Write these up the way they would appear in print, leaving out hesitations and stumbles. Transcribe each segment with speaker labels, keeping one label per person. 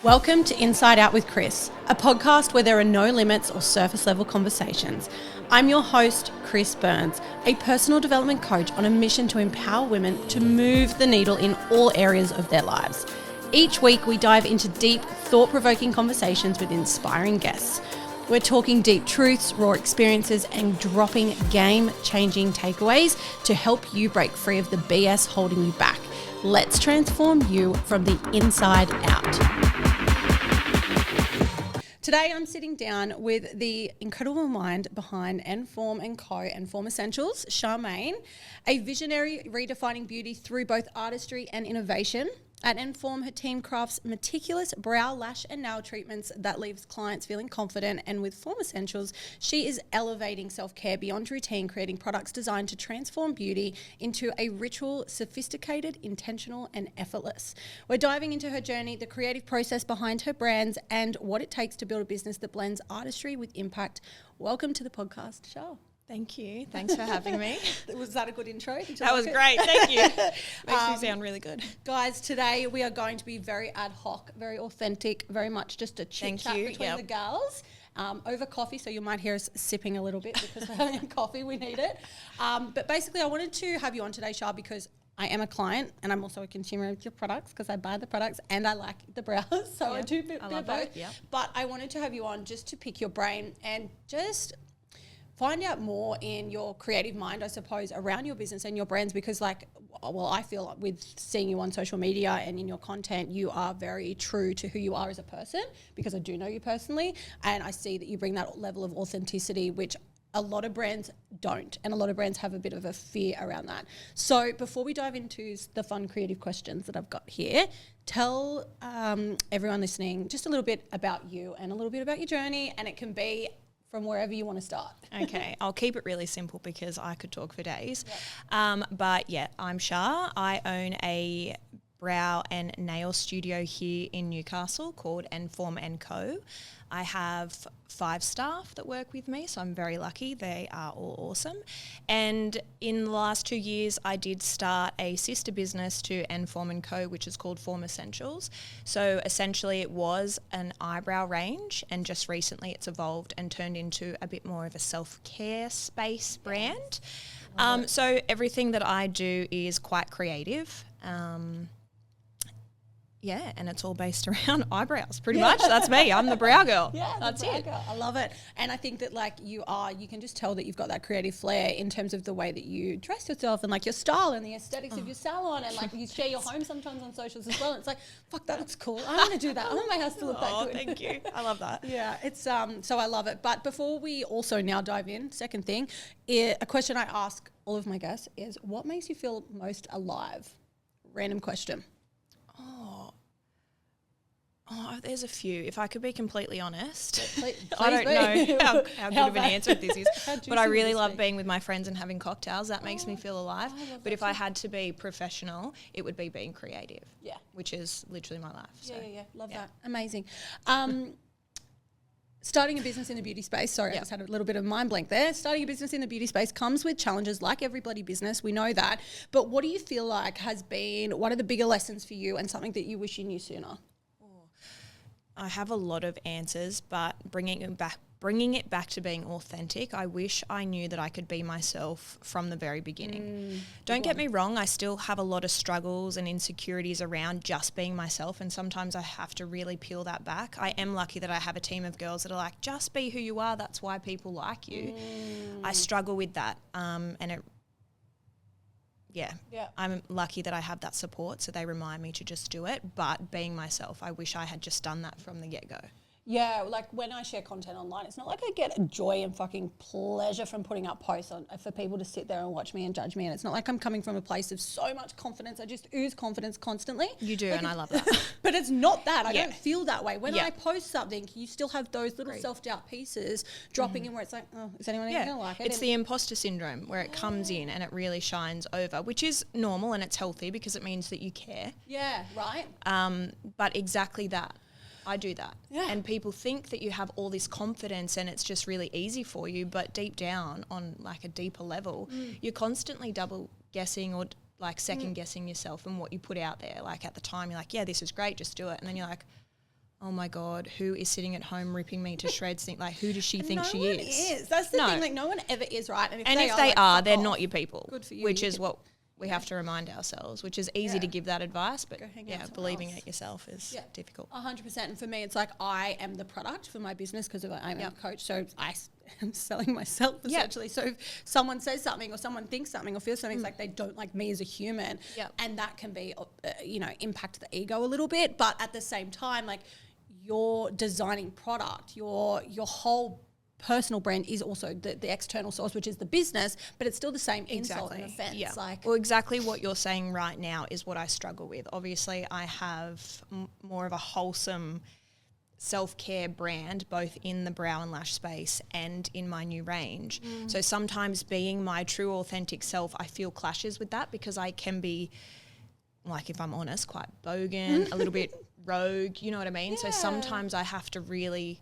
Speaker 1: Welcome to Inside Out with Chris, a podcast where there are no limits or surface level conversations. I'm your host, Chris Burns, a personal development coach on a mission to empower women to move the needle in all areas of their lives. Each week we dive into deep, thought-provoking conversations with inspiring guests. We're talking deep truths, raw experiences, and dropping game-changing takeaways to help you break free of the BS holding you back. Let's transform you from the inside out. Today I'm sitting down with the incredible mind behind Enforme & Co. Enforme Essentials, Charmaine, a visionary redefining beauty through both artistry and innovation. At Enforme, her team crafts meticulous brow, lash and nail treatments that leaves clients feeling confident. And with Enforme Essentials, she is elevating self-care beyond routine, creating products designed to transform beauty into a ritual, sophisticated, intentional and effortless. We're diving into her journey, the creative process behind her brands and what it takes to build a business that blends artistry with impact. Welcome to the podcast, Char.
Speaker 2: Thank you. Thanks for having me.
Speaker 1: Was that a good intro?
Speaker 2: That was great. Thank you. Makes me sound really good.
Speaker 1: Guys, today we are going to be very ad hoc, very authentic, very much just a chit-chat between the gals. Over coffee, so you might hear us sipping a little bit because we're having a coffee. We need it. But basically, I wanted to have you on today, Char, because I am a client and I'm also a consumer of your products because I buy the products and I like the brows. So I do bit of both. Yeah. But I wanted to have you on just to pick your brain and just find out more in your creative mind, I suppose, around your business and your brands because I feel like with seeing you on social media and in your content, you are very true to who you are as a person because I do know you personally and I see that you bring that level of authenticity, which a lot of brands don't, and a lot of brands have a bit of a fear around that. So before we dive into the fun creative questions that I've got here, tell everyone listening just a little bit about you and a little bit about your journey, and it can be from wherever you want to start.
Speaker 2: Okay, I'll keep it really simple because I could talk for days. Yep. But yeah, I'm Char. I own a brow and nail studio here in Newcastle called Enforme & Co. I have 5 staff that work with me, so I'm very lucky. They are all awesome. And in the last 2 years, I did start a sister business to Enforme & Co., which is called Enforme Essentials. So essentially it was an eyebrow range, and just recently it's evolved and turned into a bit more of a self-care space brand. So everything that I do is quite creative. Yeah, and it's all based around eyebrows, pretty much. That's me. I'm the brow girl.
Speaker 1: Yeah,
Speaker 2: that's it.
Speaker 1: Girl. I love it. And I think that you can just tell that you've got that creative flair in terms of the way that you dress yourself and your style and the aesthetics of your salon, and you share your home sometimes on socials as well. And it's like, fuck, that looks cool. I want to do that. I want my house to look that good.
Speaker 2: Thank you. I love that.
Speaker 1: Yeah, it's so I love it. But before we also now dive in, second thing, a question I ask all of my guests is, what makes you feel most alive? Random question.
Speaker 2: Oh, there's a few. If I could be completely honest,
Speaker 1: please
Speaker 2: I don't know how good of an answer this is, but I really love being with my friends and having cocktails. That makes me feel alive. But if I had to be professional, it would be being creative. Yeah, which is literally my life. So.
Speaker 1: Yeah. Love that. Amazing. Starting a business in the beauty space, I just had a little bit of mind blank there. Starting a business in the beauty space comes with challenges like every bloody business, we know that. But what do you feel like has been one of the bigger lessons for you and something that you wish you knew sooner?
Speaker 2: I have a lot of answers, but bringing it back to being authentic, I wish I knew that I could be myself from the very beginning. Don't get me wrong, I still have a lot of struggles and insecurities around just being myself, and sometimes I have to really peel that back. I am lucky that I have a team of girls that are like, just be who you are, that's why people like you. I struggle with that, I'm lucky that I have that support, so they remind me to just do it. But being myself, I wish I had just done that from the get-go.
Speaker 1: Yeah, when I share content online, it's not like I get joy and fucking pleasure from putting up posts for people to sit there and watch me and judge me. And it's not like I'm coming from a place of so much confidence. I just ooze confidence constantly.
Speaker 2: You do, and I love that.
Speaker 1: But it's not that. I don't feel that way. When I post something, you still have those little self-doubt pieces dropping in where it's like, oh, is anyone even going to like it?
Speaker 2: It's the imposter syndrome where it comes in and it really shines over, which is normal and it's healthy because it means that you care. Yeah, right. But exactly that. I do that. Yeah. And people think that you have all this confidence and it's just really easy for you, but deep down on a deeper level, you're constantly double guessing or second guessing yourself and what you put out there. At the time you're like, yeah, this is great, just do it. And then you're like, oh my God, who is sitting at home ripping me to shreds? Like, who does she think she is?
Speaker 1: That's the thing. Like, no one ever is, right?
Speaker 2: And if they are, they're not your people.
Speaker 1: Good for you.
Speaker 2: Which is what we have to remind ourselves, which is easy to give that advice, but believing it yourself is difficult.
Speaker 1: 100%. And for me, it's like I am the product for my business because I'm a coach, so I am selling myself essentially. So if someone says something or someone thinks something or feels something, it's like they don't like me as a human, and that can be, impact the ego a little bit. But at the same time, like you're designing product, your whole personal brand is also the external source, which is the business, but it's still the same insult and offense.
Speaker 2: Yeah. Well, exactly what you're saying right now is what I struggle with. Obviously, I have more of a wholesome self-care brand, both in the brow and lash space and in my new range. So sometimes being my true authentic self, I feel clashes with that because I can be, like, if I'm honest, quite bogan, a little bit rogue, you know what I mean? So sometimes I have to really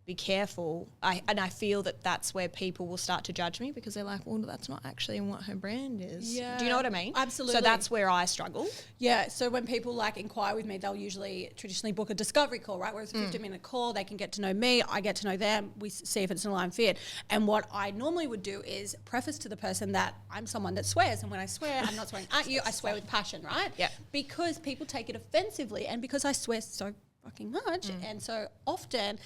Speaker 2: be careful. I feel that that's where people will start to judge me because they're like, well, that's not actually what her brand is.
Speaker 1: Yeah.
Speaker 2: Do you know what I mean?
Speaker 1: Absolutely.
Speaker 2: So that's where I struggle.
Speaker 1: Yeah. So when people like inquire with me, they'll usually traditionally book a discovery call, right? Where it's a 15-minute call. They can get to know me. I get to know them. We see if it's an aligned fit. And what I normally would do is preface to the person that I'm someone that swears. And when I swear, I'm not swearing at you. I swear with passion, right? Yeah. Because people take it offensively and because I swear so fucking much. And so often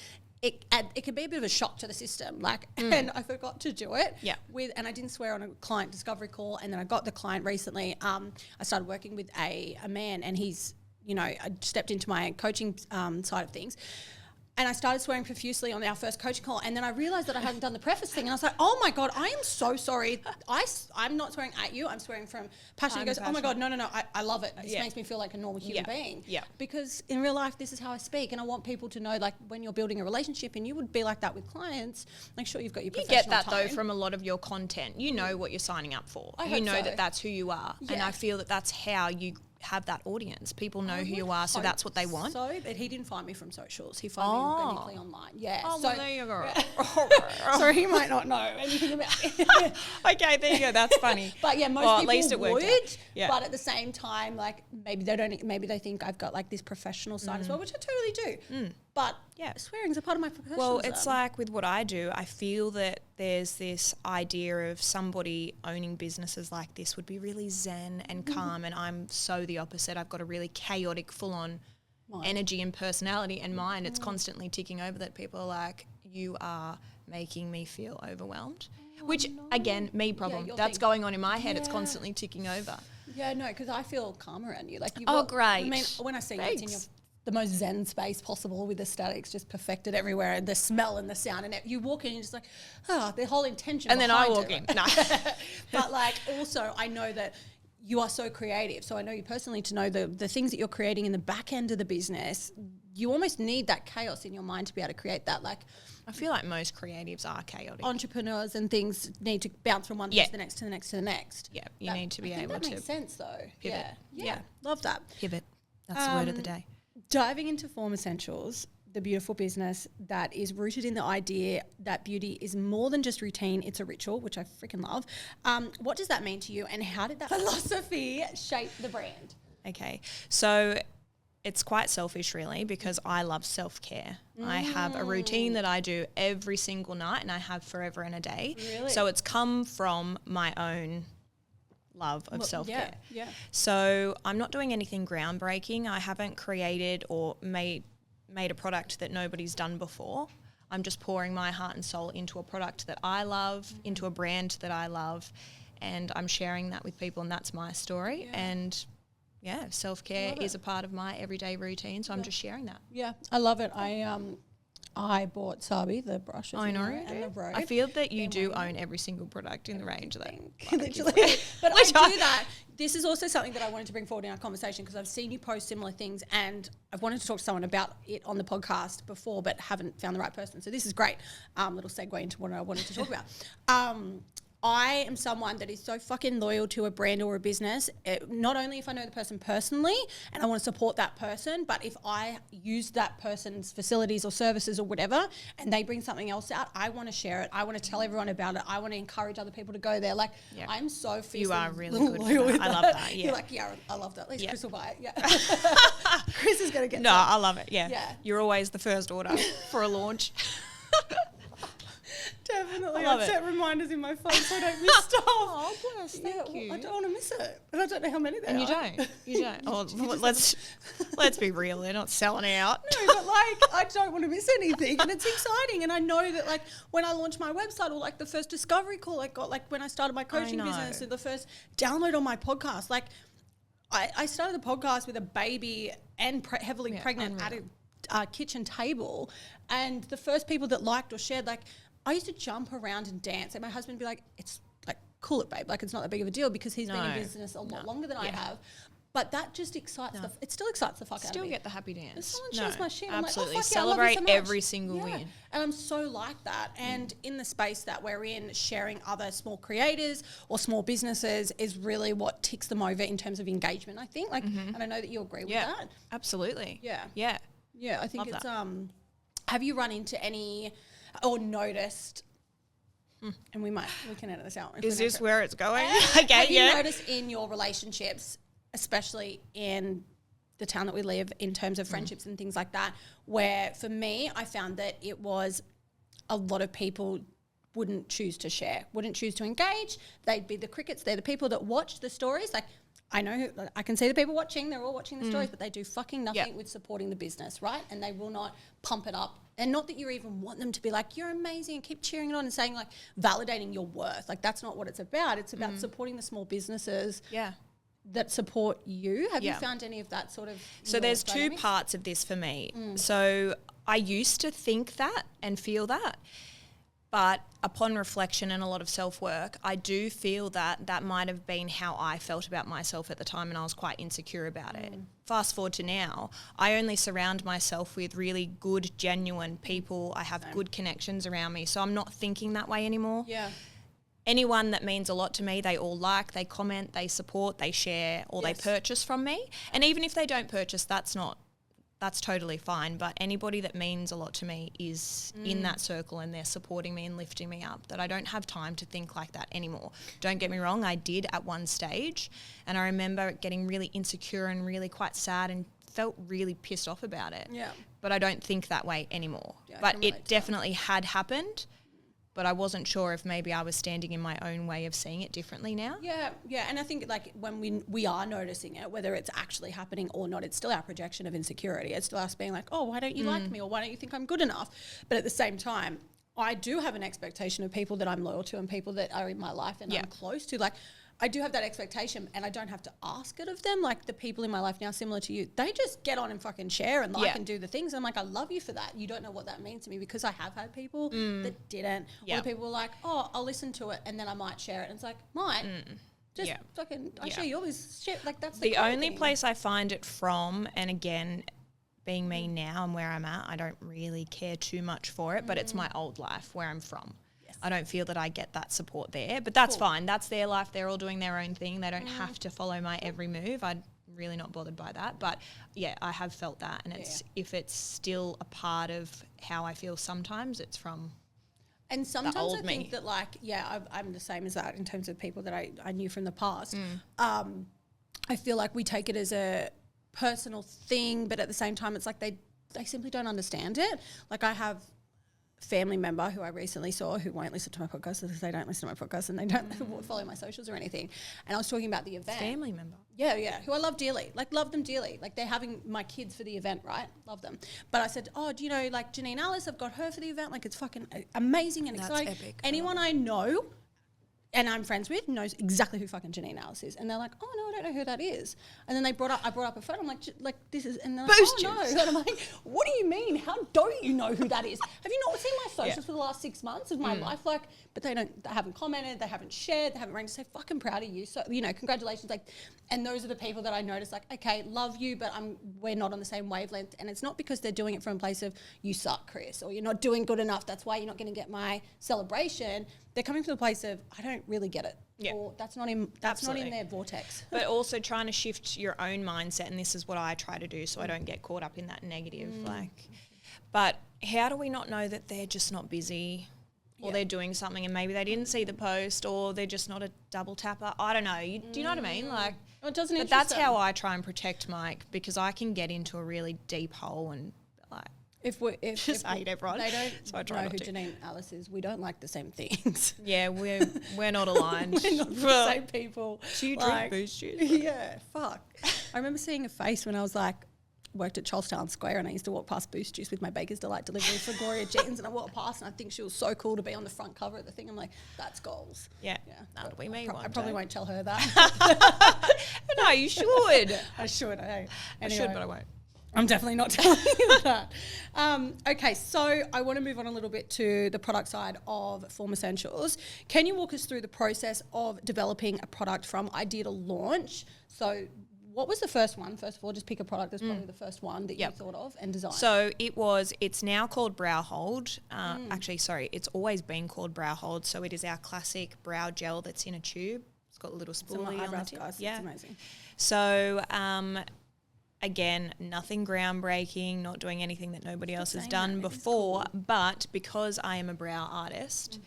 Speaker 1: it can be a bit of a shock to the system, like, and I forgot to do it. Yeah. And I didn't swear on a client discovery call, and then I got the client recently. I started working with a man, and he's, I stepped into my coaching side of things. And I started swearing profusely on our first coaching call. And then I realized that I hadn't done the preface thing. And I was like, oh my God, I am so sorry. I'm not swearing at you. I'm swearing from passion. He goes, oh my God, no. I love it. This makes me feel like a normal human being. Yeah. Because in real life, this is how I speak. And I want people to know, like, when you're building a relationship, and you would be like that with clients, make sure you've got your professional
Speaker 2: You get that
Speaker 1: tone.
Speaker 2: though from a lot of your content. You know what you're signing up for. You know that that's who you are. Yeah. And I feel that that's how you have that audience. People know who you are, so that's what they want.
Speaker 1: So, but he didn't find me from socials. He found me organically online. Yeah.
Speaker 2: Oh,
Speaker 1: so,
Speaker 2: well, there you go.
Speaker 1: So he might not know anything about it.
Speaker 2: Okay, there you go. That's funny.
Speaker 1: But yeah, most people
Speaker 2: at least it
Speaker 1: would.
Speaker 2: Yeah.
Speaker 1: But at the same time, like maybe they think I've got like this professional side as well, which I totally do. But yeah, swearing's a part of my professionalism.
Speaker 2: Well, it's like with what I do, I feel that there's this idea of somebody owning businesses like this would be really zen and calm, and I'm so the opposite. I've got a really chaotic, full-on energy and personality, and mind, it's constantly ticking over that people are like, you are making me feel overwhelmed. Which, again, me problem. That's going on in my head. It's constantly ticking over.
Speaker 1: Yeah, no, because I feel calm around you. Like,
Speaker 2: great.
Speaker 1: I mean, when I see you, it's in the most zen space possible with aesthetics just perfected everywhere, and the smell and the sound, and you walk in and you're just like, the whole intention.
Speaker 2: And then I walk in. No.
Speaker 1: But like, also I know that you are so creative. So I know you personally to know the things that you're creating in the back end of the business. You almost need that chaos in your mind to be able to create that. Like,
Speaker 2: I feel like most creatives are chaotic.
Speaker 1: Entrepreneurs and things need to bounce from one thing to the next, to the next, to the next.
Speaker 2: Yeah, you need to be able to.
Speaker 1: That makes sense though.
Speaker 2: Pivot.
Speaker 1: Yeah. Love that.
Speaker 2: Pivot. That's the word of the day.
Speaker 1: Diving into Form Essentials, the beautiful business that is rooted in the idea that beauty is more than just routine, it's a ritual, which I freaking love. What does that mean to you, and how did that philosophy shape the brand?
Speaker 2: Okay, so it's quite selfish really, because I love self-care. I have a routine that I do every single night, and I have forever and a day.
Speaker 1: Really?
Speaker 2: So it's come from my own love of self-care.
Speaker 1: Yeah.
Speaker 2: So I'm not doing anything groundbreaking. I haven't created or made a product that nobody's done before. I'm just pouring my heart and soul into a product that I love, into a brand that I love, and I'm sharing that with people, and that's my story. Yeah. And yeah, self-care is a part of my everyday routine, so I'm just sharing that.
Speaker 1: Yeah, I love it. I bought Sabi, the brushes,
Speaker 2: I know,
Speaker 1: and the robe.
Speaker 2: I feel that you do own every single product in the range.
Speaker 1: Literally. But I do that. This is also something that I wanted to bring forward in our conversation, because I've seen you post similar things, and I've wanted to talk to someone about it on the podcast before, but haven't found the right person. So this is great. Little segue into what I wanted to talk about. I am someone that is so fucking loyal to a brand or a business, not only if I know the person personally and I want to support that person, but if I use that person's facilities or services or whatever and they bring something else out, I want to share it. I want to tell everyone about it. I want to encourage other people to go there. Like, I'm so fiercely
Speaker 2: You are really good for that. I love that. Yeah.
Speaker 1: You're like, yeah, I love that. At least Chris will buy it. Yeah. Chris is going to get
Speaker 2: No,
Speaker 1: some.
Speaker 2: I love it. Yeah. You're always the first order for a launch.
Speaker 1: Definitely. I set reminders in my phone so I don't miss stuff.
Speaker 2: Oh, bless. Thank you.
Speaker 1: I don't want to miss it. And I don't know how many there
Speaker 2: and
Speaker 1: are.
Speaker 2: You don't. Oh, let's be real. They're not selling out.
Speaker 1: No, but like I don't want to miss anything, and it's exciting. And I know that like when I launched my website or like the first discovery call I got, like when I started my coaching business or the first download on my podcast, like I started the podcast with a baby and heavily pregnant at a kitchen table, and the first people that liked or shared, like I used to jump around and dance, and my husband would be like, "It's like, cool it, babe. Like, it's not that big of a deal," because he's been in business a lot longer than I have. But that just excites it still excites the fuck out of me.
Speaker 2: Still get the happy dance.
Speaker 1: If someone shares my shit,
Speaker 2: absolutely.
Speaker 1: I'm like, oh, fuck
Speaker 2: celebrate
Speaker 1: yeah, I love you so much.
Speaker 2: every single win.
Speaker 1: And I'm so like that. And in the space that we're in, sharing other small creators or small businesses is really what ticks them over in terms of engagement, I think. Like, and I know that you agree with that.
Speaker 2: Absolutely.
Speaker 1: Yeah.
Speaker 2: Yeah.
Speaker 1: Yeah, I think
Speaker 2: love
Speaker 1: it's
Speaker 2: that.
Speaker 1: Have you run into any or noticed and we can edit this out.
Speaker 2: Is this where it's going?
Speaker 1: Okay, have you noticed in your relationships, especially in the town that we live, in terms of friendships and things like that, where for me, I found that it was a lot of people wouldn't choose to share, wouldn't choose to engage. They'd be the crickets. They're the people that watch the stories. Like, I can see the people watching, they're all watching the stories, but they do fucking nothing with supporting the business, right? And they will not pump it up. And not that you even want them to be like, you're amazing, and keep cheering it on and saying, like, validating your worth. Like, that's not what it's about. It's about supporting the small businesses that support you. Have you found any of that sort of?
Speaker 2: So there's two parts of this for me. So I used to think that and feel that. But upon reflection and a lot of self-work, I do feel that that might have been how I felt about myself at the time, and I was quite insecure about it. Fast forward to now, I only surround myself with really good, genuine people. I have good connections around me, so I'm not thinking that way anymore.
Speaker 1: Yeah.
Speaker 2: Anyone that means a lot to me, they all like, they comment, they support, they share, or they purchase from me. And even if they don't purchase, that's totally fine. But anybody that means a lot to me is in that circle, and they're supporting me and lifting me up, that I don't have time to think like that anymore. Don't get me wrong, I did at one stage, and I remember getting really insecure and really quite sad and felt really pissed off about it.
Speaker 1: Yeah.
Speaker 2: But I don't think that way anymore.
Speaker 1: Yeah,
Speaker 2: but it definitely had happened. But I wasn't sure if maybe I was standing in my own way of seeing it differently now. Yeah,
Speaker 1: yeah. And I think like when we are noticing it, whether it's actually happening or not, it's still our projection of insecurity. It's still us being like, oh, why don't you like me? Or why don't you think I'm good enough? But at the same time, I do have an expectation of people that I'm loyal to and people that are in my life and I'm close to. Like, I do have that expectation, and I don't have to ask it of them. Like, the people in my life now, similar to you, they just get on and fucking share and like and do the things. And I'm like, I love you for that. You don't know what that means to me, because I have had people that didn't. Or the people were like, oh, I'll listen to it and then I might share it. And it's like, just fucking, I share yours. Shit, like, that's
Speaker 2: the only place I find it from, and again, being me now and where I'm at, I don't really care too much for it, but it's my old life where I'm from. I don't feel that I get that support there, but that's fine. That's their life. They're all doing their own thing. They don't have to follow my every move. I'm really not bothered by that. But yeah, I have felt that. And if it's still a part of how I feel sometimes, it's from
Speaker 1: and sometimes I think that like, I'm the same as that in terms of people that I knew from the past. I feel like we take it as a personal thing, but at the same time, it's like they simply don't understand it. Like, I have family member who I recently saw who won't listen to my podcast because they don't listen to my podcast and they don't follow my socials or anything. And I was talking about the event.
Speaker 2: Family member?
Speaker 1: Yeah, who I love dearly. Like, love them dearly. Like, they're having my kids for the event, right? Love them. But I said, oh, do you know, like, Janine Alice, I've got her for the event. Like, it's fucking amazing and exciting.
Speaker 2: Epic.
Speaker 1: Anyone I know and I'm friends with knows exactly who fucking Janine Alice is. And they're like, oh, no, I don't know who that is. And then I brought up a photo. I'm like, this is, and they're like, oh, no. And I'm like, what do you mean? How don't you know who that is? Have you not seen my socials for the last 6 months of my life? Like, but they haven't commented, they haven't shared, they haven't rang to say, fucking proud of you. So, you know, congratulations. Like, and those are the people that I notice, like, okay, love you, but we're not on the same wavelength. And it's not because they're doing it from a place of, you suck, Chris, or you're not doing good enough. That's why you're not going to get my celebration. they're coming from the place of, I don't really get it.
Speaker 2: Yeah.
Speaker 1: Or that's not in their vortex.
Speaker 2: But also trying to shift your own mindset, and this is what I try to do so I don't get caught up in that negative. But how do we not know that they're just not busy or they're doing something and maybe they didn't see the post or they're just not a double tapper? I don't know. Do you know what I mean? Like,
Speaker 1: it doesn't.
Speaker 2: But that's how I try and protect Mike, because I can get into a really deep hole and like
Speaker 1: if
Speaker 2: just hate everyone.
Speaker 1: They don't
Speaker 2: so I try
Speaker 1: know who
Speaker 2: to.
Speaker 1: Janine Alice is. We don't like the same things.
Speaker 2: Yeah, we're not aligned.
Speaker 1: We're not the same people.
Speaker 2: Do you drink booze juice?
Speaker 1: Yeah, fuck. I remember seeing a face when I was like, worked at Charlestown Square, and I used to walk past Boost Juice with my Baker's Delight delivery for Gloria Jenkins, and I walked past and I think she was so cool to be on the front cover of the thing. I'm like, that's goals.
Speaker 2: Yeah. That'll be me one
Speaker 1: I probably
Speaker 2: day.
Speaker 1: won't tell her that.
Speaker 2: No, you should.
Speaker 1: I should. Anyway,
Speaker 2: I should, but I won't.
Speaker 1: I'm definitely not telling you that. Okay, so I want to move on a little bit to the product side of Form Essentials. Can you walk us through the process of developing a product from idea to launch? So what was the first one? First of all, just pick a product that's probably the first one that you thought of and designed.
Speaker 2: So it's now called Brow Hold. Actually, sorry, it's always been called Brow Hold. So it is our classic brow gel that's in a tube. It's got a little spoolie on the tip.
Speaker 1: Guys,
Speaker 2: yeah,
Speaker 1: it's amazing.
Speaker 2: So again, nothing groundbreaking, not doing anything that nobody else has done before. Cool. But because I am a brow artist,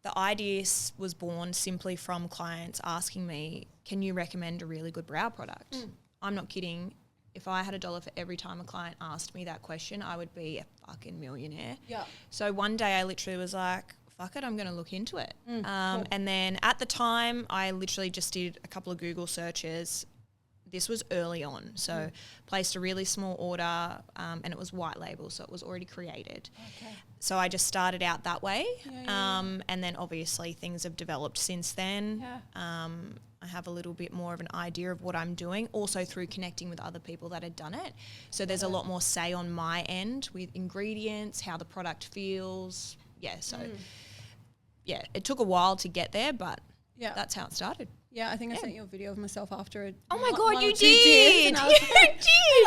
Speaker 2: the idea was born simply from clients asking me, can you recommend a really good brow product? I'm not kidding. If I had $1 for every time a client asked me that question, I would be a fucking millionaire.
Speaker 1: Yeah.
Speaker 2: So one day I literally was like, fuck it, I'm going to look into it.
Speaker 1: Cool.
Speaker 2: And then at the time, I literally just did a couple of Google searches. This was early on, so placed a really small order, and it was white label, so it was already created.
Speaker 1: Okay.
Speaker 2: So I just started out that way, and then obviously things have developed since then.
Speaker 1: Yeah.
Speaker 2: I have a little bit more of an idea of what I'm doing, also through connecting with other people that had done it. So there's a lot more say on my end with ingredients, how the product feels. Yeah, so yeah, it took a while to get there, but that's how it started.
Speaker 1: Yeah, I think I sent you a video of myself after it.
Speaker 2: Oh my God, you did!
Speaker 1: You did! I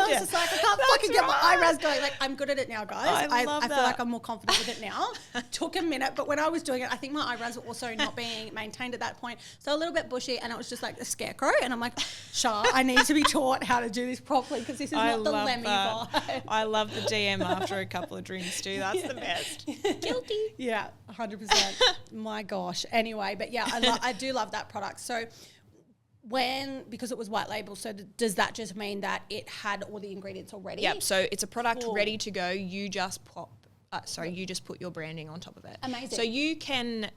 Speaker 1: was just like, I can't fucking get my
Speaker 2: right.
Speaker 1: eyebrows going. Like, I'm good at it now, guys.
Speaker 2: I love
Speaker 1: feel like I'm more confident with it now. Took a minute, but when I was doing it, I think my eyebrows were also not being maintained at that point. So a little bit bushy, and it was just like a scarecrow. And I'm like, Shah, I need to be taught how to do this properly, because this is not the Lemmy vibe.
Speaker 2: I love the DM after a couple of drinks too. That's the best. Guilty.
Speaker 1: Yeah, 100%. My gosh. Anyway, but yeah, I do love that product. So because it was white label, so does that just mean that it had all the ingredients already?
Speaker 2: Yep. So it's a product ready to go. You just you just put your branding on top of it.
Speaker 1: Amazing.
Speaker 2: So you can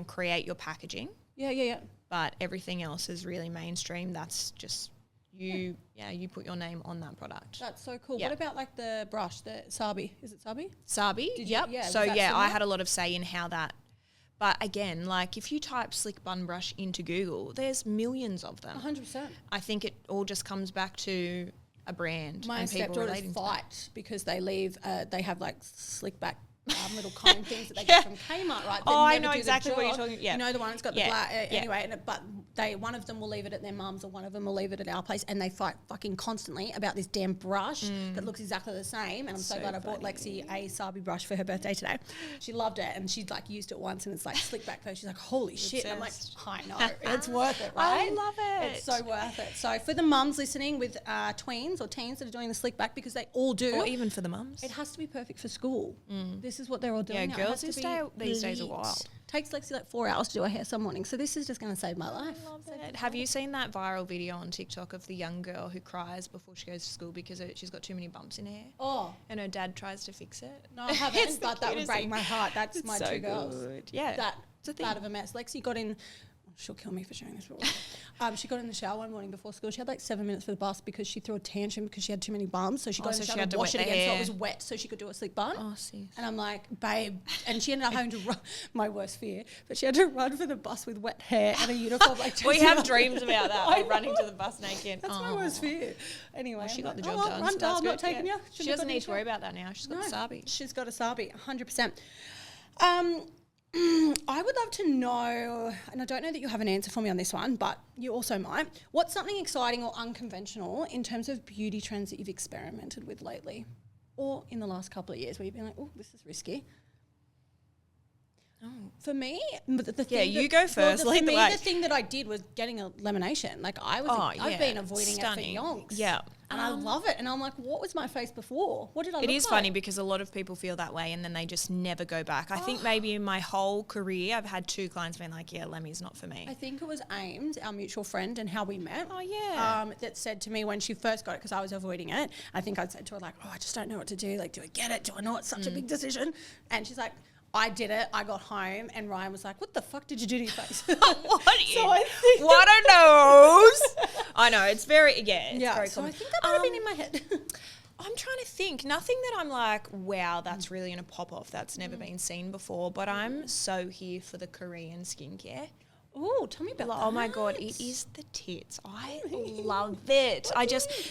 Speaker 2: create your packaging.
Speaker 1: Yeah.
Speaker 2: But everything else is really mainstream. That's just you. Yeah, you put your name on that product.
Speaker 1: That's so cool.
Speaker 2: Yep.
Speaker 1: What about like the brush, the Sabi? Is it Sabi?
Speaker 2: Sabi. Yep. So I had a lot of say in how that. But again, like if you type slick bun brush into Google, there's millions of them.
Speaker 1: 100%.
Speaker 2: I think it all just comes back to a brand.
Speaker 1: My
Speaker 2: and people
Speaker 1: stepdaughters fight because they have like slick back little cone things that they get from Kmart, right?
Speaker 2: I know exactly what you're talking about.
Speaker 1: You know the one that's got the black, anyway, but one of them will leave it at their mum's or one of them will leave it at our place, and they fight fucking constantly about this damn brush that looks exactly the same. And I'm so glad I bought Lexi a Sabi brush for her birthday today. She loved it, and she'd like used it once, and it's like slick back though. She's like, holy shit. And I'm like, I know, it's worth it, right?
Speaker 2: I love it.
Speaker 1: It's so worth it. So for the mums listening with tweens or teens that are doing the slick back, because they all do.
Speaker 2: Or even for the mums.
Speaker 1: It has to be perfect for school. This is what they're all doing.
Speaker 2: Yeah,
Speaker 1: now.
Speaker 2: girls these days are wild.
Speaker 1: Takes Lexi like 4 hours to do her hair some morning, so this is just going to save my life.
Speaker 2: I love it. Have you seen that viral video on TikTok of the young girl who cries before she goes to school because she's got too many bumps in her hair?
Speaker 1: Oh.
Speaker 2: And her dad tries to fix it?
Speaker 1: No, I haven't, but that would break my heart. That's my
Speaker 2: so
Speaker 1: two girls.
Speaker 2: Good. Yeah.
Speaker 1: That's bad of a mess. Lexi got in... She'll kill me for sharing this. She got in the shower one morning before school. She had like 7 minutes for the bus because she threw a tantrum because she had too many bumps. So she got in the shower to wash it again so it was wet so she could do a slick bun.
Speaker 2: Oh, sis.
Speaker 1: And I'm like, babe. And she ended up having to run, my worst fear, but she had to run for the bus with wet hair and a uniform. Like
Speaker 2: we have dreams about that, like running to the bus naked.
Speaker 1: That's my worst fear. Anyway.
Speaker 2: Well, she got the job done.
Speaker 1: Run,
Speaker 2: so that's
Speaker 1: I'm
Speaker 2: good.
Speaker 1: not taking you.
Speaker 2: She doesn't need to worry about that now. She's got a Sabi.
Speaker 1: She's got a Sabi, 100%. I would love to know, and I don't know that you have an answer for me on this one, but you also might. What's something exciting or unconventional in terms of beauty trends that you've experimented with lately, or in the last couple of years where you've been like, oh, this is risky? For me, the thing
Speaker 2: you go first.
Speaker 1: Well, for me, the thing that I did was getting a lamination. Like I've been avoiding
Speaker 2: Stunning.
Speaker 1: it for yonks.
Speaker 2: Yeah.
Speaker 1: And I love it. And I'm like, what was my face before? What did I look like?
Speaker 2: It is funny because a lot of people feel that way and then they just never go back. I think maybe in my whole career, I've had 2 clients being like, yeah, Lemmy's not for me.
Speaker 1: I think it was Ames, our mutual friend, and how we met.
Speaker 2: Oh, yeah.
Speaker 1: That said to me when she first got it, because I was avoiding it, I think I said to her, like, I just don't know what to do. Like, do I get it? Do I know it's such a big decision? And she's like, I did it. I got home and Ryan was like, what the fuck did you do to your face?
Speaker 2: What a nose. I know. It's very, it's very
Speaker 1: so
Speaker 2: common.
Speaker 1: I think that might have been in my head.
Speaker 2: I'm trying to think. Nothing that I'm like, wow, that's really going to pop off. That's never been seen before. But I'm so here for the Korean skincare.
Speaker 1: Oh, tell me about that.
Speaker 2: Oh my God, it is the tits. I love it.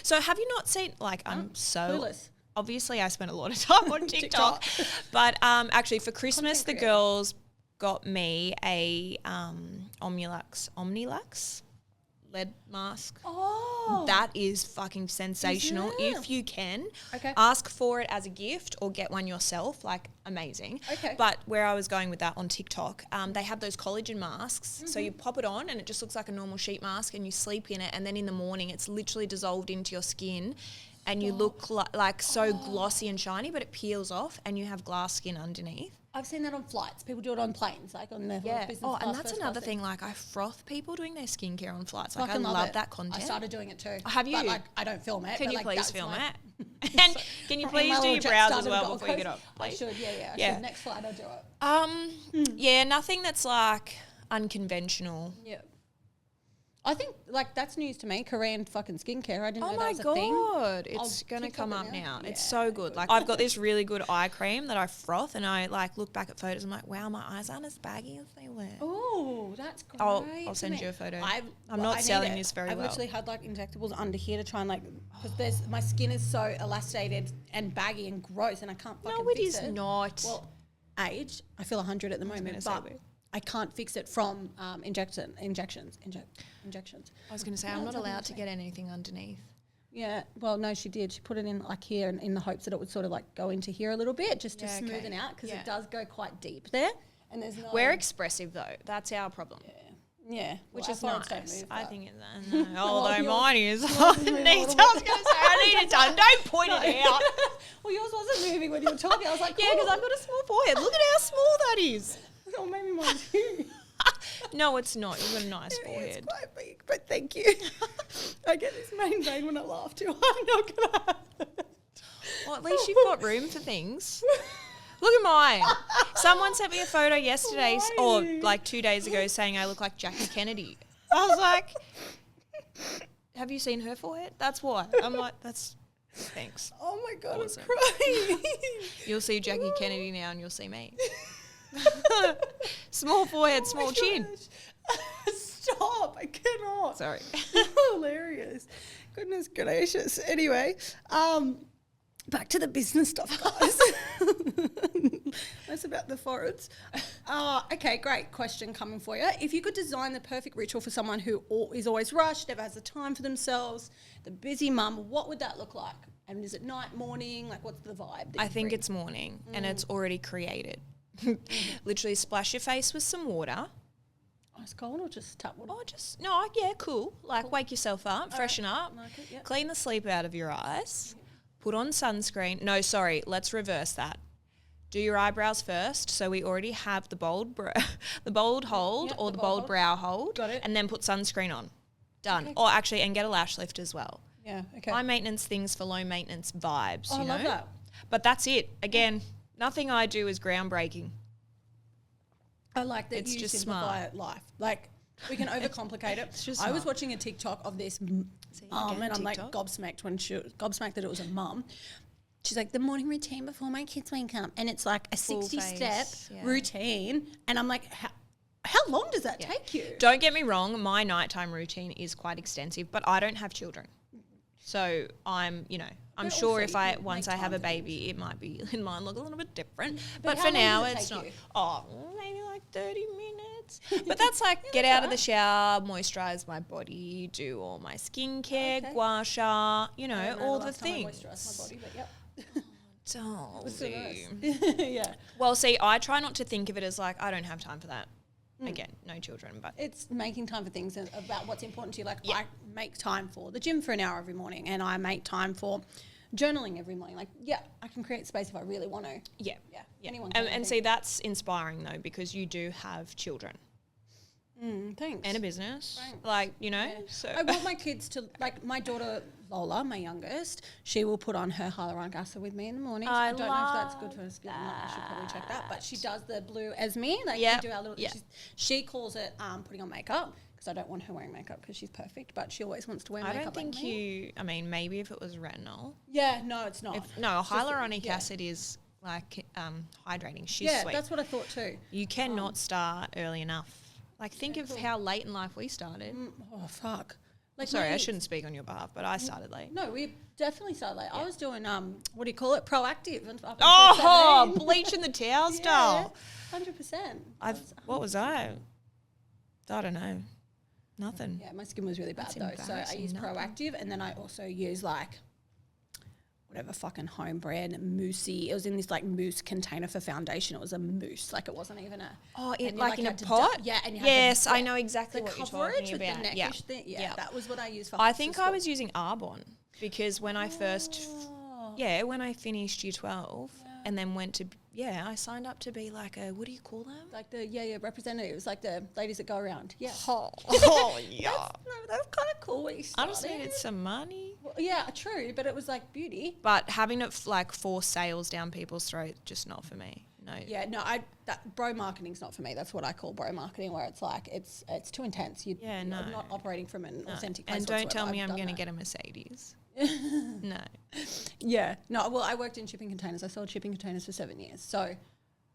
Speaker 2: So have you not seen, like, I'm so...
Speaker 1: Clueless.
Speaker 2: Obviously, I spent a lot of time on TikTok. But actually, for Christmas, the girls got me a Omnilux lead mask.
Speaker 1: Oh.
Speaker 2: That is fucking sensational. If you can,
Speaker 1: ask
Speaker 2: for it as a gift or get one yourself, like amazing.
Speaker 1: Okay.
Speaker 2: But where I was going with that on TikTok, they have those collagen masks. So you pop it on and it just looks like a normal sheet mask and you sleep in it. And then in the morning, it's literally dissolved into your skin. And you look like so glossy and shiny, but it peels off and you have glass skin underneath.
Speaker 1: I've seen that on flights. People do it on planes, like on their business class.
Speaker 2: And that's another thing. Like I froth people doing their skincare on flights. Like I
Speaker 1: Fucking
Speaker 2: love that content.
Speaker 1: I started doing it too.
Speaker 2: Have you?
Speaker 1: But like I don't film it.
Speaker 2: Can you
Speaker 1: like,
Speaker 2: please film it?
Speaker 1: And
Speaker 2: can you please do your brows as well before you get off?
Speaker 1: I should, I should. Next flight I'll do it.
Speaker 2: Yeah, nothing that's like unconventional.
Speaker 1: Yeah. I think like that's news to me. Korean fucking skincare. I didn't know that was a thing.
Speaker 2: Oh my God, it's gonna come up now. Yeah, it's so good. Like I've got this really good eye cream that I froth, and I like look back at photos. I'm like, wow, my eyes aren't as baggy as they were.
Speaker 1: Oh, that's great.
Speaker 2: I'll send you a photo. I'm not selling this very well.
Speaker 1: I've literally had like injectables under here to try and like because my skin is so elastated and baggy and gross, and I can't fucking fix it.
Speaker 2: No, it is not.
Speaker 1: Well, age. I feel 100 at the moment, but I can't fix it from injections.
Speaker 2: I was going to say, I'm not allowed to get anything underneath.
Speaker 1: Yeah, well, no, she did. She put it in like here in the hopes that it would sort of like go into here a little bit just to smoothen out because it does go quite deep there. And there's no...
Speaker 2: We're expressive though. That's our problem.
Speaker 1: Yeah.
Speaker 2: Which is nice. I think it's...
Speaker 1: although
Speaker 2: mine is. I was going to say, I need it done. Don't point it out.
Speaker 1: Well, yours wasn't moving when you were talking. I was like,
Speaker 2: yeah, because I've got a small forehead. Look at how small that is.
Speaker 1: Oh, maybe mine too.
Speaker 2: No, it's not. You've got a nice forehead.
Speaker 1: It's quite big, but thank you. I get this main vein when I laugh too. I'm not going to have it.
Speaker 2: Well, at least you've got room for things. Look at mine. Someone sent me a photo yesterday or like 2 days ago saying I look like Jackie Kennedy. I was like, have you seen her forehead? That's why. I'm like, thanks.
Speaker 1: Oh my God,
Speaker 2: awesome.
Speaker 1: I'm crying.
Speaker 2: You'll see Jackie Kennedy now and you'll see me. Small forehead, small chin.
Speaker 1: Stop, I cannot.
Speaker 2: Sorry.
Speaker 1: Hilarious. Goodness gracious. Anyway, back to the business stuff, guys. That's about the foreheads. Okay, great question coming for you. If you could design the perfect ritual for someone who is always rushed, never has the time for themselves, the busy mum, what would that look like? And is it night, morning? Like, what's the vibe?
Speaker 2: I think it's morning and it's already created. Literally splash your face with some water.
Speaker 1: Ice cold or just tap water?
Speaker 2: Oh, cool. Like wake yourself up, freshen up, clean the sleep out of your eyes, put on sunscreen. No, sorry, let's reverse that. Do your eyebrows first. So we already have the bold hold or the bold brow hold.
Speaker 1: Got it.
Speaker 2: And then put sunscreen on. Done. Okay. Or actually, and get a lash lift as well.
Speaker 1: Yeah, okay.
Speaker 2: High maintenance things for low maintenance vibes,
Speaker 1: I love that.
Speaker 2: But that's it. Again, nothing I do is groundbreaking.
Speaker 1: I like that you simplify life. Like, we can overcomplicate it. I was watching a TikTok of this and I'm like gobsmacked that it was a mum. She's like, the morning routine before my kids wake up. And it's like a 60-step routine. And I'm like, how long does that take you?
Speaker 2: Don't get me wrong, my nighttime routine is quite extensive, but I don't have children. So I'm sure if once I have a baby, it might look a little bit different. But for now, it's not. Maybe like 30 minutes. But that's like get out of the shower, moisturize my body, do all my skincare, gua sha, all the things.
Speaker 1: I moisturized my body, but
Speaker 2: Oh,
Speaker 1: so nice. Yeah.
Speaker 2: Well, see, I try not to think of it as like, I don't have time for that. Again, no children, but
Speaker 1: it's making time for things about what's important to you. Like I make time for the gym for an hour every morning, and I make time for journaling every morning. Like, I can create space if I really want to.
Speaker 2: Yeah.
Speaker 1: Anyone can,
Speaker 2: and see, that's inspiring though, because you do have children.
Speaker 1: Thanks.
Speaker 2: And a business.
Speaker 1: Thanks.
Speaker 2: Like, you know.
Speaker 1: Yeah.
Speaker 2: So
Speaker 1: I want my kids to, like my daughter Lola, my youngest, she will put on her hyaluronic acid with me in the mornings. I don't know if that's good for her skin or not. I should probably check that. But she does the blue Esme. Like we do our little, she calls it putting on makeup, because I don't want her wearing makeup because she's perfect, but she always wants to wear makeup.
Speaker 2: I don't think I mean, maybe if it was retinol.
Speaker 1: Yeah, no, it's not.
Speaker 2: Hyaluronic acid is like hydrating. She's sweet.
Speaker 1: That's what I thought too.
Speaker 2: You cannot start early enough. Like, think of how late in life we started.
Speaker 1: Oh, fuck. Like,
Speaker 2: sorry, I shouldn't speak on your behalf, but I started late.
Speaker 1: No, we definitely started late. I was doing, what do you call it, proactive.
Speaker 2: Bleaching the towel style.
Speaker 1: 100%.
Speaker 2: What was I? I don't know. Nothing.
Speaker 1: Yeah, my skin was really bad though. So I used proactive, and then I also used like whatever fucking home brand moussey. It was in this like mousse container for foundation. It was a mousse, like it wasn't even a.
Speaker 2: In a pot.
Speaker 1: And you
Speaker 2: yes, I know exactly what you're talking
Speaker 1: with
Speaker 2: about.
Speaker 1: The neckish thing. Yeah, that was what I used for.
Speaker 2: I think I was using Arbonne because when I first, when I finished year 12 and then went to. Yeah, I signed up to be like a, what do you call them?
Speaker 1: Like the, representatives, like the ladies that go around. Yeah. That's kind of cool what you started.
Speaker 2: I just needed some money.
Speaker 1: Well, yeah, true, but it was like beauty.
Speaker 2: But having it like force sales down people's throats, just not for me. No.
Speaker 1: Yeah, no, bro marketing's not for me. That's what I call bro marketing, where it's like, it's too intense. I'm not operating from an authentic place.
Speaker 2: And don't tell me I'm going to get a Mercedes. No.
Speaker 1: Yeah. No, well, I worked in shipping containers. I sold shipping containers for 7 years. So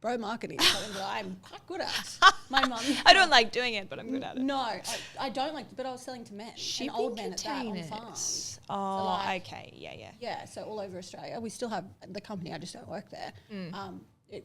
Speaker 1: bro marketing is something that I'm quite good at. My mum.
Speaker 2: I don't like doing it, but I'm good at it.
Speaker 1: No, I don't like, but I was selling to men.
Speaker 2: Shipping
Speaker 1: and old men
Speaker 2: containers.
Speaker 1: At that on farms.
Speaker 2: Oh, so okay. Yeah.
Speaker 1: Yeah, so all over Australia. We still have the company, I just don't work there.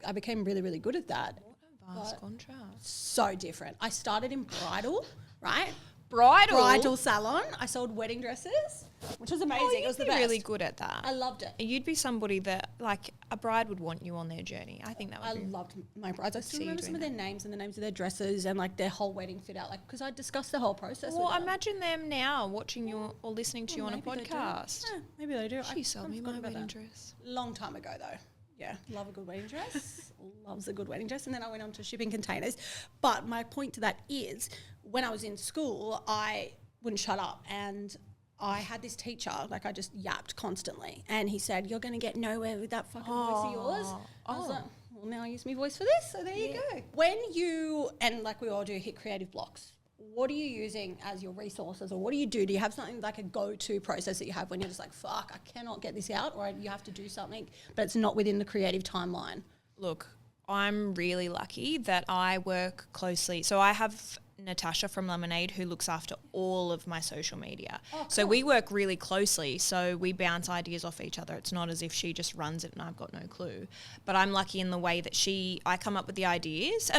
Speaker 1: I became really, really good at that.
Speaker 2: What a vast contrast.
Speaker 1: So different. I started in bridal, right?
Speaker 2: Bridal
Speaker 1: salon. I sold wedding dresses, which was amazing. It was the best.
Speaker 2: Really good at that.
Speaker 1: I loved it.
Speaker 2: You'd be somebody that, like, a bride would want you on their journey. I think that would
Speaker 1: I loved my brides. I still remember some of their names and the names of their dresses and, like, their whole wedding fit out, like, because I discussed the whole process with them.
Speaker 2: Imagine them now watching you or listening to you on a podcast.
Speaker 1: Yeah, maybe they do.
Speaker 2: She sold me my wedding dress.
Speaker 1: Long time ago, though. Yeah, love a good wedding dress. Loves a good wedding dress. And then I went on to shipping containers. But my point to that is, when I was in school, I wouldn't shut up, and I had this teacher, like I just yapped constantly, and he said, "You're going to get nowhere with that fucking voice of yours." I was like, well, now I use my voice for this, so there you go. When you, and like we all do, hit creative blocks, what are you using as your resources, or what do you do? Do you have something like a go-to process that you have when you're just like, fuck, I cannot get this out, or you have to do something, but it's not within the creative timeline?
Speaker 2: Look, I'm really lucky that I work closely. So I have Natasha from Lemonade who looks after all of my social media. Oh, cool. So we work really closely. So we bounce ideas off each other. It's not as if she just runs it and I've got no clue. But I'm lucky in the way that I come up with the ideas.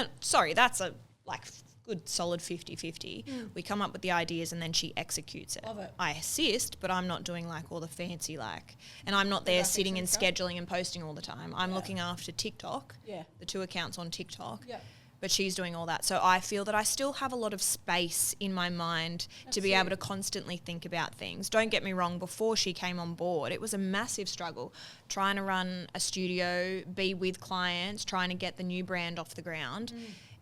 Speaker 2: That's a good solid 50-50. We come up with the ideas and then she executes it.
Speaker 1: Love it.
Speaker 2: I assist, but I'm not doing like all the fancy and I'm not there sitting and scheduling and posting all the time. I'm looking after TikTok, the 2 accounts on TikTok. Yeah. But she's doing all that. So I feel that I still have a lot of space in my mind to be able to constantly think about things. Don't get me wrong, before she came on board, it was a massive struggle trying to run a studio, be with clients, trying to get the new brand off the ground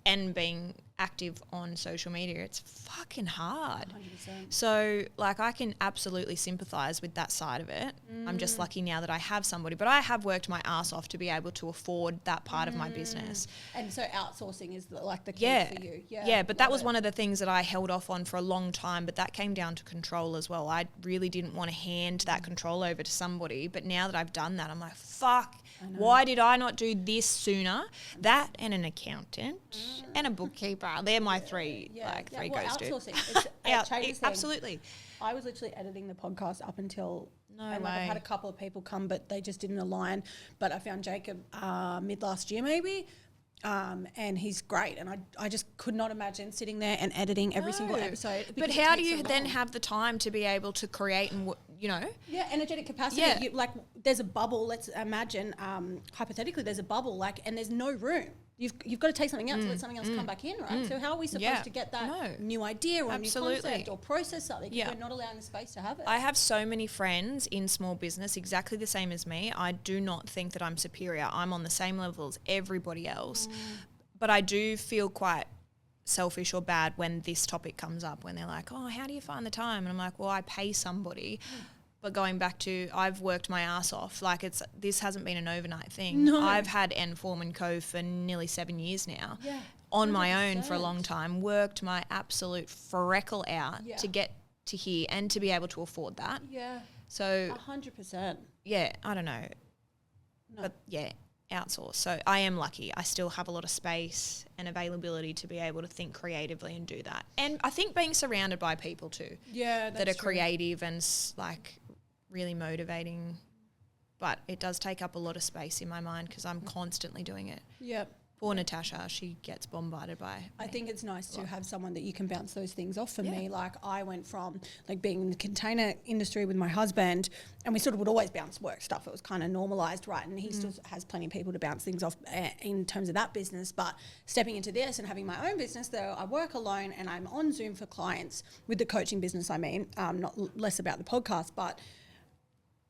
Speaker 2: and being active on social media. It's fucking hard.
Speaker 1: 100%.
Speaker 2: So I can absolutely sympathise with that side of it. I'm just lucky now that I have somebody, but I have worked my ass off to be able to afford that part of my business.
Speaker 1: And so outsourcing is the key for you.
Speaker 2: Yeah, but that was one of the things that I held off on for a long time, but that came down to control as well. I really didn't want to hand that control over to somebody, but now that I've done that, I'm like, fuck, why did I not do this sooner? That and an accountant and a bookkeeper. They're my three three goes to.
Speaker 1: Outsourcing. It changes things.
Speaker 2: Absolutely.
Speaker 1: I was literally editing the podcast up until
Speaker 2: I've
Speaker 1: had a couple of people come, but they just didn't align. But I found Jacob mid last year maybe. And he's great, and I just could not imagine sitting there and editing every single episode.
Speaker 2: But how do you then have the time to be able to create and you know.
Speaker 1: Yeah, energetic capacity.
Speaker 2: Yeah.
Speaker 1: Like there's a bubble. Let's imagine, hypothetically, there's a bubble, like, and there's no room. You've got to take something out to let something else come back in, right? So how are we supposed to get that new idea or new concept or process something if we're not allowing the space to have it?
Speaker 2: I have so many friends in small business exactly the same as me. I do not think that I'm superior. I'm on the same level as everybody else. But I do feel quite selfish or bad when this topic comes up, when they're like, oh, how do you find the time? And I'm like, well, I pay somebody. But going back to, I've worked my ass off. Like this hasn't been an overnight thing.
Speaker 1: No.
Speaker 2: I've had Enforme & Co for nearly 7 years now.
Speaker 1: Yeah.
Speaker 2: On my own for a long time, worked my absolute freckle out to get to here and to be able to afford that.
Speaker 1: Yeah.
Speaker 2: So
Speaker 1: 100%.
Speaker 2: Yeah, I don't know. No. But yeah, outsource. So I am lucky. I still have a lot of space and availability to be able to think creatively and do that. And I think being surrounded by people too.
Speaker 1: Yeah,
Speaker 2: that are creative and like really motivating. But it does take up a lot of space in my mind because I'm constantly doing it.
Speaker 1: Yep.
Speaker 2: Poor Natasha, she gets bombarded by
Speaker 1: I think it's nice to have someone that you can bounce those things off. For me, like I went from like being in the container industry with my husband, and we sort of would always bounce work stuff. It was kind of normalized, right? And he still has plenty of people to bounce things off in terms of that business. But stepping into this and having my own business, though, I work alone and I'm on Zoom for clients with the coaching business. I mean, not less about the podcast, but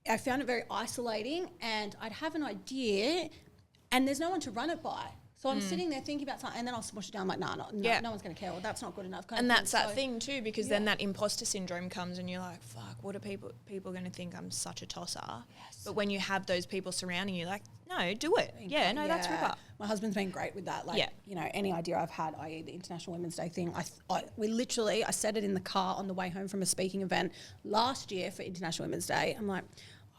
Speaker 1: I found it very isolating, and I'd have an idea and there's no one to run it by. So I'm sitting there thinking about something, and then I'll smush it down like, no one's going to care. Well, that's not good enough.
Speaker 2: And that's that thing too, because then that imposter syndrome comes and you're like, fuck, what are people going to think I'm such a tosser? Yes. But when you have those people surrounding you, like, no, do it. That's ripper.
Speaker 1: My husband's been great with that. Like, you know, any idea I've had, i.e. the International Women's Day thing, I said it in the car on the way home from a speaking event last year for International Women's Day. I'm like,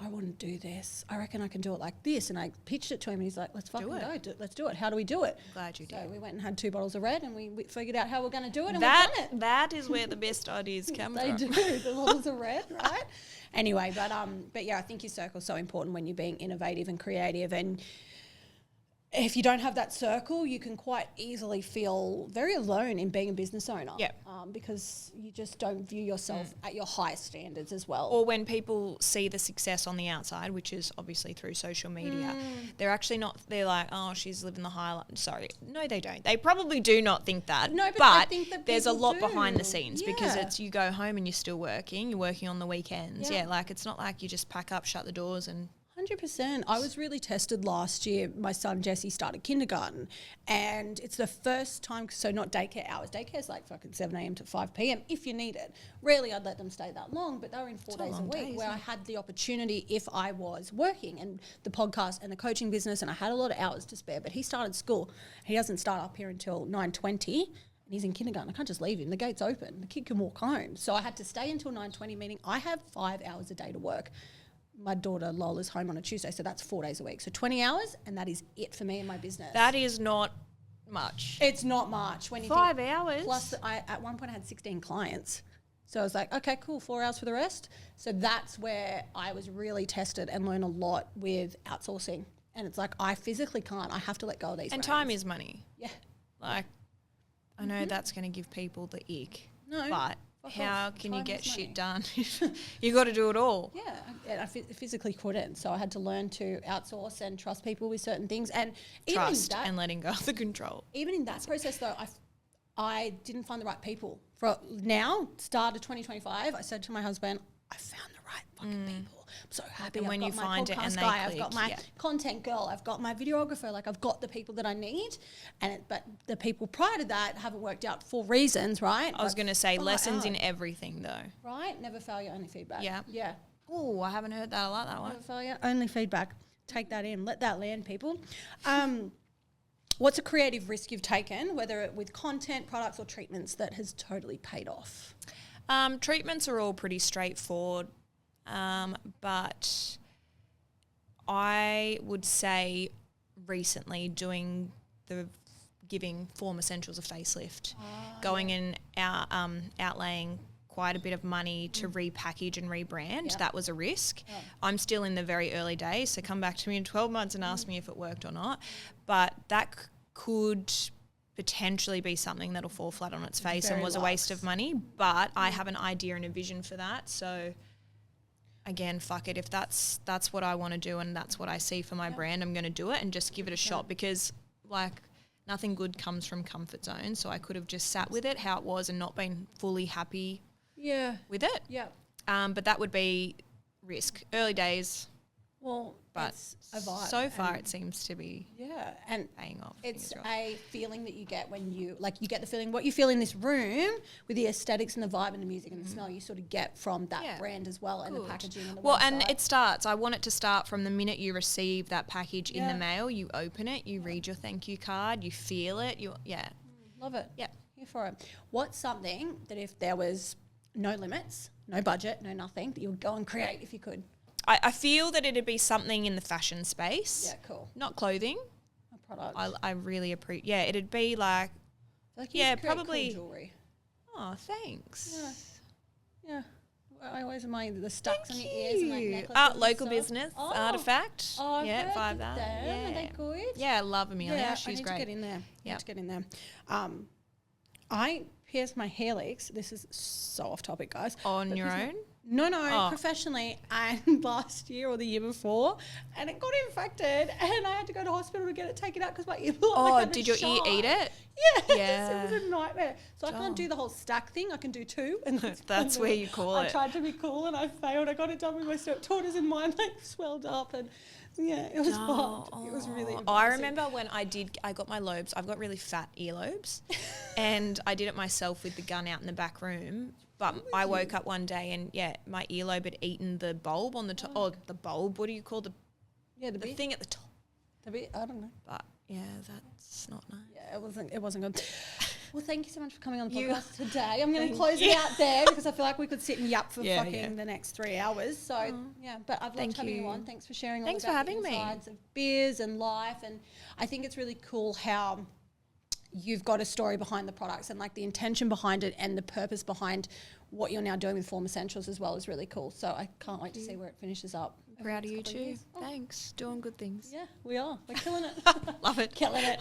Speaker 1: I want to do this. I reckon I can do it like this. And I pitched it to him and he's like, let's fucking go. Let's do it. How do we do it?
Speaker 2: Glad you did.
Speaker 1: So we went and had 2 bottles of red and we figured out how we're going to do it, and we've
Speaker 2: done
Speaker 1: it.
Speaker 2: That is where the best ideas come from.
Speaker 1: They do, the bottles of red, right? Anyway, but yeah, I think your circle's so important when you're being innovative and creative, and if you don't have that circle, you can quite easily feel very alone in being a business owner.
Speaker 2: Yeah.
Speaker 1: Because you just don't view yourself at your highest standards as well.
Speaker 2: Or when people see the success on the outside, which is obviously through social media, they're actually not, they're like, oh, she's living the high life. Sorry. No, they don't. They probably do not think that.
Speaker 1: No, but I think that
Speaker 2: there's a lot
Speaker 1: do.
Speaker 2: behind the scenes because it's you go home and you're still working. You're working on the weekends. Yeah, like it's not like you just pack up, shut the doors and...
Speaker 1: 100%. I was really tested last year. My son Jesse started kindergarten, and it's the first time, so not daycare hours. Daycare's like fucking 7 a.m. to 5 p.m. if you need it. Rarely I'd let them stay that long, but they were in 4 days a week where I had the opportunity if I was working and the podcast and the coaching business, and I had a lot of hours to spare. But he started school. He doesn't start up here until 9:20. And he's in kindergarten. I can't just leave him. The gate's open. The kid can walk home. So I had to stay until 9:20, meaning I have 5 hours a day to work. My daughter Lola's home on a Tuesday, so that's 4 days a week. So 20 hours, and that is it for me and my business.
Speaker 2: That is not much.
Speaker 1: It's not much. When you
Speaker 2: 5 hours?
Speaker 1: Plus, at one point I had 16 clients. So I was like, okay, cool, 4 hours for the rest. So that's where I was really tested and learned a lot with outsourcing. And it's like, I physically can't. I have to let go of these
Speaker 2: And
Speaker 1: reins.
Speaker 2: time is money.
Speaker 1: Yeah.
Speaker 2: Like, I know that's going to give people the ick.
Speaker 1: No.
Speaker 2: But... how can you get
Speaker 1: shit
Speaker 2: shit done? You got to do it all.
Speaker 1: Yeah, and I physically couldn't. So I had to learn to outsource and trust people with certain things. And
Speaker 2: trust and letting go of the control.
Speaker 1: Even in that process, though, I didn't find the right people. For now, start of 2025, I said to my husband, I found the right fucking people. I'm so happy.
Speaker 2: And when you find it and they
Speaker 1: guy,
Speaker 2: click,
Speaker 1: I've got my content girl, I've got my videographer, like I've got the people that I need. But the people prior to that haven't worked out for reasons, right?
Speaker 2: I was going to say lessons in everything though.
Speaker 1: Right? Never failure, only feedback.
Speaker 2: Yeah.
Speaker 1: Yeah.
Speaker 2: Oh, I haven't heard that. I like that one.
Speaker 1: Never failure, only feedback. Take that in. Let that land, people. What's a creative risk you've taken, whether with content, products or treatments, that has totally paid off?
Speaker 2: Treatments are all pretty straightforward. But I would say recently giving Form Essentials a facelift, going and outlaying quite a bit of money to repackage and rebrand. That was a risk. I'm still in the very early days, so come back to me in 12 months and ask me if it worked or not. But that could potentially be something that'll fall flat on its face and was a waste of money. But I have an idea and a vision for that, so... again, fuck it. If that's what I want to do and that's what I see for my brand, I'm going to do it and just give it a shot because like nothing good comes from comfort zone. So I could have just sat with it how it was and not been fully happy with it.
Speaker 1: Yeah.
Speaker 2: But that would be risk. Early days.
Speaker 1: Well,
Speaker 2: but
Speaker 1: it's a vibe.
Speaker 2: So far it seems to be
Speaker 1: and
Speaker 2: paying off.
Speaker 1: It's a feeling that you get when you get the feeling what you feel in this room with the aesthetics and the vibe and the music and the smell you sort of get from that brand as well and the packaging and the website.
Speaker 2: And it starts. I want it to start from the minute you receive that package in the mail. You open it, you read your thank you card, you feel it.
Speaker 1: Love it. Yeah, here for it. What's something that if there was no limits, no budget, no nothing, that you would go and create if you could?
Speaker 2: I feel that it'd be something in the fashion space.
Speaker 1: Yeah, cool.
Speaker 2: Not clothing.
Speaker 1: A product.
Speaker 2: I really appreciate. Yeah, it'd be like probably.
Speaker 1: Cool jewelry.
Speaker 2: Oh, thanks.
Speaker 1: Yeah. I always admire the stacks on your ears and like necklaces.
Speaker 2: Local business artifact.
Speaker 1: Oh,
Speaker 2: yeah, 5 that.
Speaker 1: Yeah. Are they good?
Speaker 2: Yeah, I love Amelia. Yeah, she's great.
Speaker 1: I need to get in there. I pierced my hair leaks. This is so off topic, guys.
Speaker 2: On your own?
Speaker 1: No, professionally, and last year or the year before, and it got infected, and I had to go to hospital to get it taken out because my ear.
Speaker 2: Did your ear eat it?
Speaker 1: Yes, it was a nightmare. So I can't do the whole stack thing. I can do 2, and
Speaker 2: that's where you call it.
Speaker 1: I tried to be cool, and I failed. I got it done with my stepdaughters, and mine swelled up, and it was fucked. It was really embarrassing.
Speaker 2: I remember when I got my lobes. I've got really fat earlobes, and I did it myself with the gun out in the back room. But I woke up one day and, my earlobe had eaten the bulb on the top. Oh, the bulb. What do you call the thing at the top?
Speaker 1: The bit? I don't know.
Speaker 2: But, that's not nice.
Speaker 1: Yeah, it wasn't good. Well, thank you so much for coming on the podcast today. I'm going to close it out there because I feel like we could sit and yap for the next 3 hours. So, but I've loved having you on. Thanks for sharing all about the insides of beers and life. And I think it's really cool how you've got a story behind the products and like the intention behind it and the purpose behind what you're now doing with Form Essentials as well is really cool. So I can't wait to see where it finishes up.
Speaker 2: Proud of you too. Thanks. Doing good things.
Speaker 1: Yeah, we are. We're killing it.
Speaker 2: Love it.
Speaker 1: Killing it.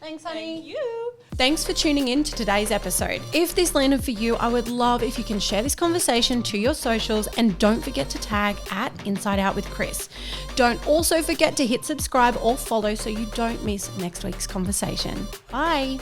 Speaker 1: Thanks, honey.
Speaker 2: Thank you.
Speaker 1: Thanks for tuning in to today's episode. If this landed for you, I would love if you can share this conversation to your socials and don't forget to tag at Inside Out with Chris. Don't also forget to hit subscribe or follow so you don't miss next week's conversation. Bye.